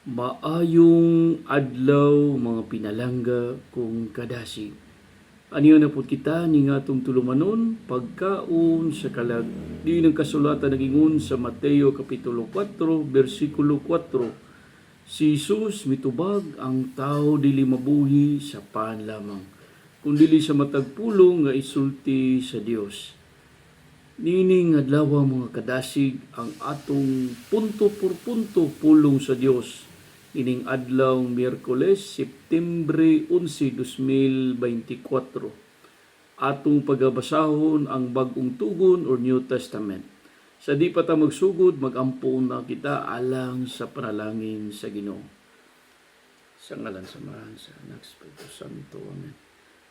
Maayong adlaw mga pinalangga kung kadasig. Aniyo na po kita ni nga atong tulumanon pagkaon sa kalag. Di ng kasulatan nagingon sa Mateo Kapitulo 4, versikulo 4. Si Jesus mitubag ang tao dili mabuhi sa pan lamang, kundili sa matagpulong nga isulti sa Dios. Nining adlaw mga kadasig ang atong punto por punto pulong sa Dios. Ining adlaw Miyerkules, Septembre 11, 2024. Atong pagabasahon ang bagong tugon or New Testament. Sa di pa ta magsugod, magampo na kita alang sa panalangin sa Ginoo. Sa ngalan sa Amahan, sa Anak, sa Espiritu Santo. Amen.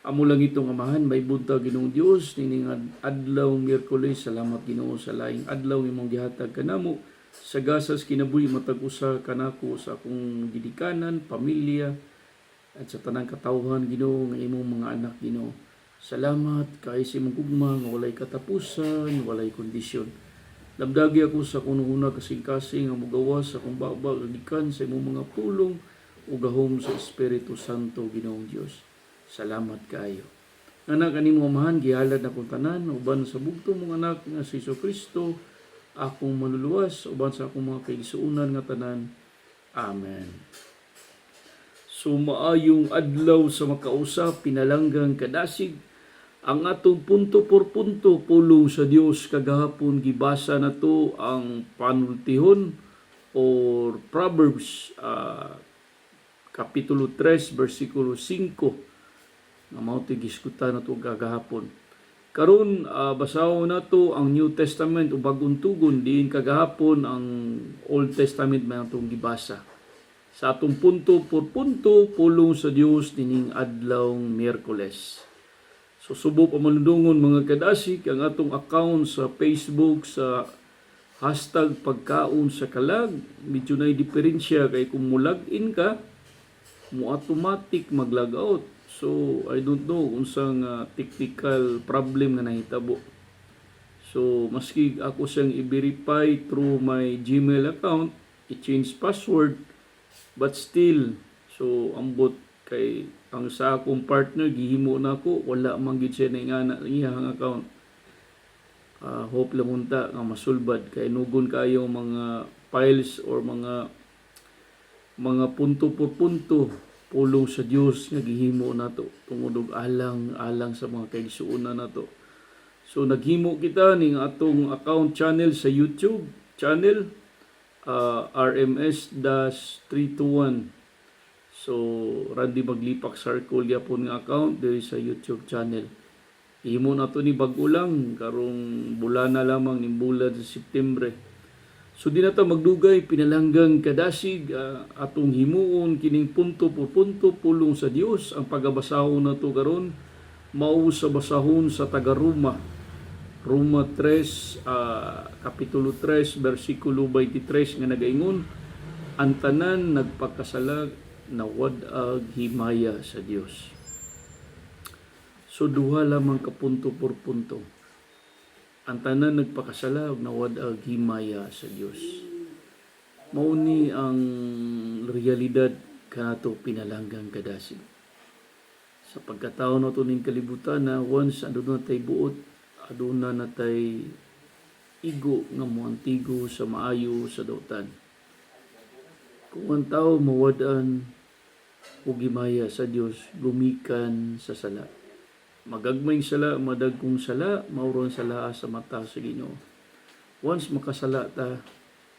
Amo lang itong amahan, may buntag Ginoong Dios, nining adlaw Miyerkules, salamat Ginoo sa laing adlaw imong gihatag kanamo. Sa gasas kinabuhi matag usa kanako sa akong gidikanan, pamilya at sa tanang katawhan Ginoo nga imong mga anak Ginoo. Salamat kay sa imong gugma nga walay katapusan, walay kondisyon. Labdagi ako sa kununa kasing-kasing nga mogawas sa akong babag gikan sa imong mga pulong ug gahom sa Espiritu Santo Ginoong Dios. Salamat kaayo. Anak kanimo amahan gihalad akong tanan uban sa bugtong mong anak nga si Jesucristo, akong maluluwas uban sa akong mga kaigsuonan nga tanan. Amen. So maayong adlaw sa makausap, pinalanggang kadasig. Ang atong punto por punto pulong sa Dios kagahapon gibasa na to ang panultihon or Proverbs Kapitulo 3 versikulo 5 nga mao ti giskutan nato kagahapon. Karon basahon nato ang New Testament o bagong tugon diin kagahapon ang Old Testament man atong gibasa. Sa atong punto por punto pulong sa Dios nining adlaw Miyerkules. So subo pa malundungon mga kadasig ang atong account sa Facebook sa hashtag pagkaon sa kalag. Medyo na diferensya kay kung mo-login ka, mo automatic mag-log out. So, I don't know unsang technical problem nga nahitabo. So, maski ako siyang i-verify through my Gmail account, i-change password, but still, so, ambot kay ang sa akong partner, gihimo na ako, wala man gid siya na ingana iyang account. Hope lang unta nga masulbad, kay nugon kayo mga files or mga punto por punto, pulong sa Dios nga gihimo nato tungod og alang sa mga kaigsuonan nato. So naghimo kita ning atong account channel sa YouTube channel RMS-321. So Randy Maglipak Circle gyapon nga account diri sa YouTube channel. Ihimo nato ni bag-o lang karong bulan na lamang ning bulan sa September. So di na ta magdugay, pinalanggang kadasig atong himuon kining punto por punto pulong sa Dios. Ang pagabasahon nato karon mao sa basahon sa taga Roma 3 kapitulo 3 bersikulo 23 nga nagaingon, ang tanan nagpakasala nawad ag himaya sa Dios. So duha lamang ka punto por punto. Ang tanan nagpakasala ug nawad ag himaya sa Dios. Mao ni ang realidad kanato pinalanggang kadasig. Sa pagkataon nato ning kalibutan na once aduna tay buot, aduna natay igo nga moantigo sa maayo sa dautan. Kung ang tao mawad-an ug himaya sa Dios, gumikan sa sala. Magagmayng sala, madagkong sala, mauron sala sa mata sa Ginoo. Once makasala ta,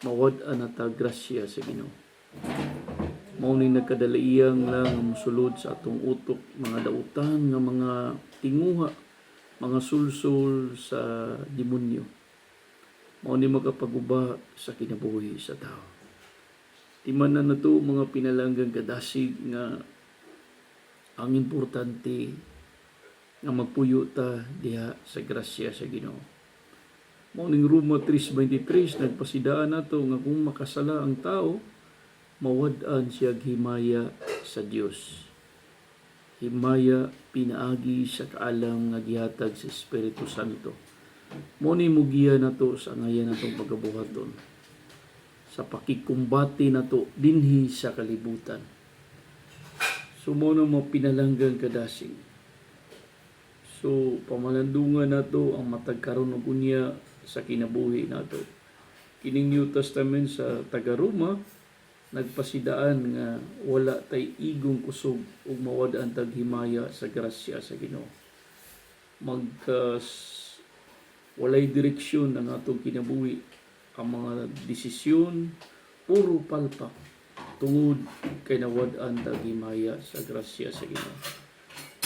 mawad-an na ta grasya sa Ginoo. Mao ni nagkadalaiyang lang mosulod sa atong utok, mga dautan nga mga tinguha, mga sulsol sa demonyo. Mao ni magapaguba sa kinabuhi sa tao. Timanan na to mga pinalanggang kadasig nga ang importante nga magpuyo ta diha sa grasya sa Ginoo. Mao ning Roma 3:23 nagpasidaan nato nga kung makasala ang tao, mawad-an siya himaya sa Dios. Himaya pinaagi sa kaalam nga gihatag sa Espiritu Santo. Mao ni mugiya nato sa ngayan natong pagabuhaton. sa pakikumbati nato dinhi sa kalibutan. Sumo mo pinalanggang kadasig. So pamalandungan nato ang matag karon og unya sa kinabuhi nato. Kining New Testament sa taga-Roma nagpasidaan nga wala tay igong kusog ug mawad-an tag himaya sa grasya sa Ginoo. Walay direksyon ang atong kinabuhi, ang mga desisyon puro palpak tungod kay nawad-an tag himaya sa grasya sa Ginoo.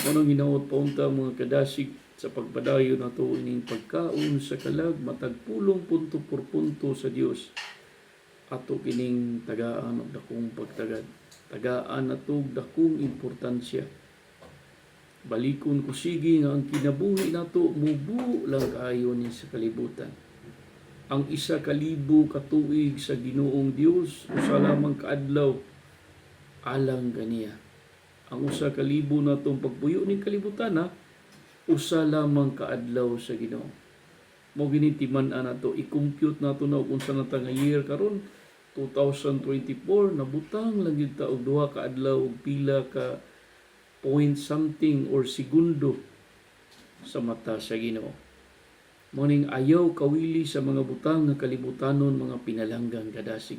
Manong hinaot paunta mga kadasig sa pagpadayon nato ining pagkaon sa kalag matag pulong punto por punto sa Dios. Ato kining tagaan og dakong pagtagad. Tagaan nato og dakong importansya. Balikon ko sige nga ang kinabuhi nato mubo lang kaayo ni sa kalibutan. Ang 1,000 ka tuig sa Ginoong Dios usa lamang kaadlaw alang ganiya. Ang 1,000 natong pagpuyo ning kalibutan usa lamang kaadlaw sa Ginoo. Mo ginitiman-an nato i-compute nato na kung saan nga year karon 2024 nabutang lang gyud ta og 2 ka adlaw og pila ka point something or segundo sa mata sa Ginoo. Moning ayaw kawili sa mga butang nga kalibutanon mga pinalanggang kadasig.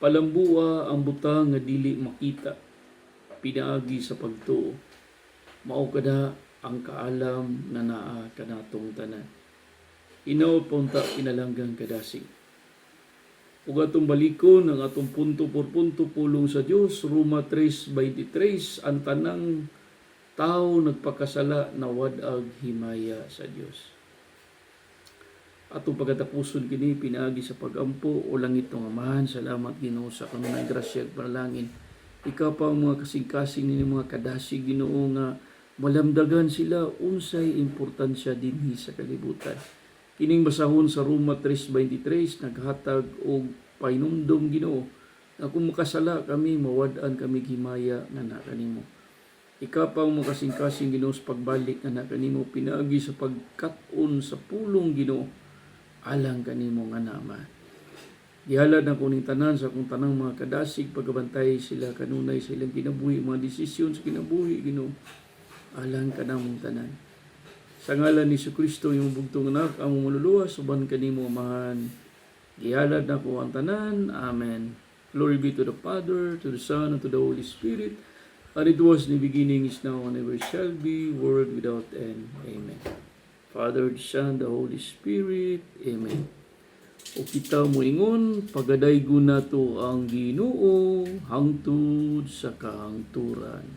Palambua ang butang nga dili makita pinaagi sa pagtuo. Mao kada ang kaalam na naa kanatong tanan. Inaw punta pinalanggang kadasig. Ug atong balikon ang atong punto por punto pulong sa Dios, Roma 3:23, ang tanang tao nagpakasala na wad-ag himaya sa Dios. Atong pagkatapuson kini pinaagi sa pagampo o langit ng Amahan, salamat Ginoo sa kanunay grasya ug panalangin. Ikaw pa ang mga kasing-kasing ni mga kadasig Ginoo nga malamdagan sila unsay importansya dinhi sa kalibutan. Kining basahon sa Roma 3:23 naghatag og painumdom Ginoo na kung makasala kami mawad-an kami himaya nga na kanimo. Ikaw pa ang makasing-kasing Ginoo sa pagbalik nga na kanimo pinaagi sa pagkat-on sa pulong Ginoo alang kanimo nga nama. Gihalad na kuning tanan sa kung tanang mga kadasig pagabantay sila kanunay sa ilang kinabuhi, mga desisyon sa kinabuhi Ginoo alang kanamong tanan. Sa ngalan ni Jesucristo yung bugtong anak, ang mululuwas, suban kanimo Amahan. Gihalad na ko ang tanan. Amen. Glory be to the Father, to the Son, and to the Holy Spirit. And it was in the beginning, is now, and ever shall be, world without end. Amen. Father, the Son, the Holy Spirit. Amen. O kita mo ingon, pagadaygon na to ang Ginoo hangtod sa kahangturan.